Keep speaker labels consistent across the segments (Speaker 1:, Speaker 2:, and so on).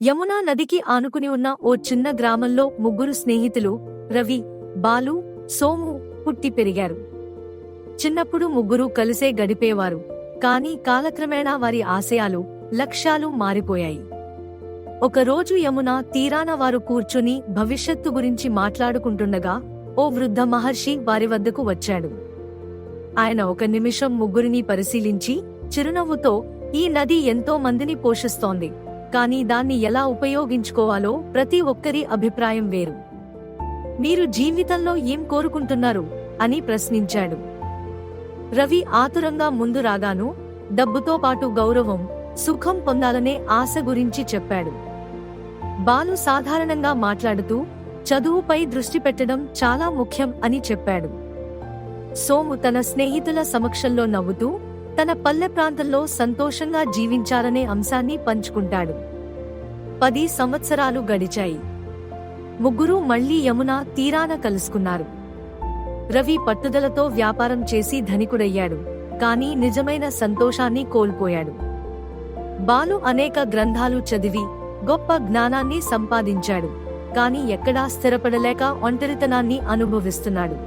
Speaker 1: యమునా నదికి ఆనుకుని ఉన్న ఓ చిన్న గ్రామంలో ముగ్గురు స్నేహితులు రవి, బాలు, సోము పుట్టి పెరిగారు. చిన్నప్పుడు ముగ్గురు కలిసే గడిపేవారు. కాని కాలక్రమేణా వారి ఆశయాలు, లక్ష్యాలు మారిపోయాయి. ఒకరోజు యమునా తీరాన వారు కూర్చుని భవిష్యత్తు గురించి మాట్లాడుకుంటుండగా ఓ వృద్ధ మహర్షి వారి వద్దకు వచ్చాడు. ఆయన ఒక నిమిషం ముగ్గురిని పరిశీలించి చిరునవ్వుతో, ఈ నది ఎంతో మందిని పోషిస్తోంది, కానీ దాన్ని ఎలా ఉపయోగించుకోవాలో ప్రతి ఒక్కరి అభిప్రాయం వేరు. మీరు జీవితంలో ఏం కోరుకుంటున్నారు అని ప్రశ్నించాడు. రవి ఆతురంగా ముందు రాగాను డబ్బుతో పాటు గౌరవం, సుఖం పొందాలనే ఆశ గురించి చెప్పాడు. బాలు సాధారణంగా మాట్లాడుతూ చదువుపై దృష్టి పెట్టడం చాలా ముఖ్యం అని చెప్పాడు. సోము తన స్నేహితుల సమక్షంలో నవ్వుతూ తన పల్లె ప్రాంతంలో సంతోషంగా జీవించాలనే అంశాన్ని పంచుకుంటాడు. 10 సంవత్సరాలు గడిచాయి. ముగ్గురూ మళ్లీ యమునా తీరాన కలుసుకున్నారు. రవి పట్టుదలతో వ్యాపారం చేసి ధనికుడయ్యాడు, కానీ నిజమైన సంతోషాన్ని కోల్పోయాడు. బాలు అనేక గ్రంథాలు చదివి గొప్ప జ్ఞానాన్ని సంపాదించాడు, కాని ఎక్కడా స్థిరపడలేక ఒంటరితనాన్ని అనుభవిస్తున్నాడు.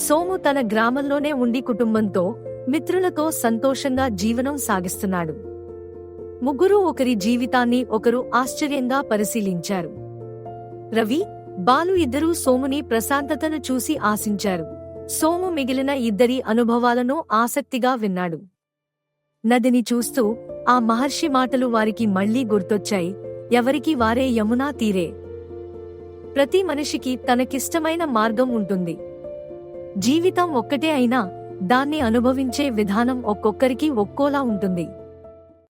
Speaker 1: సోము తన గ్రామంలోనే ఉండి కుటుంబంతో, మిత్రులతో సంతోషంగా జీవనం సాగిస్తున్నాడు. ముగ్గురూ ఒకరి జీవితాన్ని ఒకరు ఆశ్చర్యంగా పరిశీలించారు. రవి, బాలు ఇద్దరూ సోముని ప్రశాంతతను చూసి ఆశించారు. సోము మిగిలిన ఇద్దరి అనుభవాలను ఆసక్తిగా విన్నాడు. నదిని చూస్తూ ఆ మహర్షి మాటలు వారికి మళ్లీ గుర్తొచ్చాయి. ఎవరికి వారే యమునా తీరే. ప్రతి మనిషికి తనకిష్టమైన మార్గం ఉంటుంది. జీవితం ఒక్కటే అయినా దాన్ని అనుభవించే విధానం ఒక్కొక్కరికి ఒక్కోలా ఉంటుంది.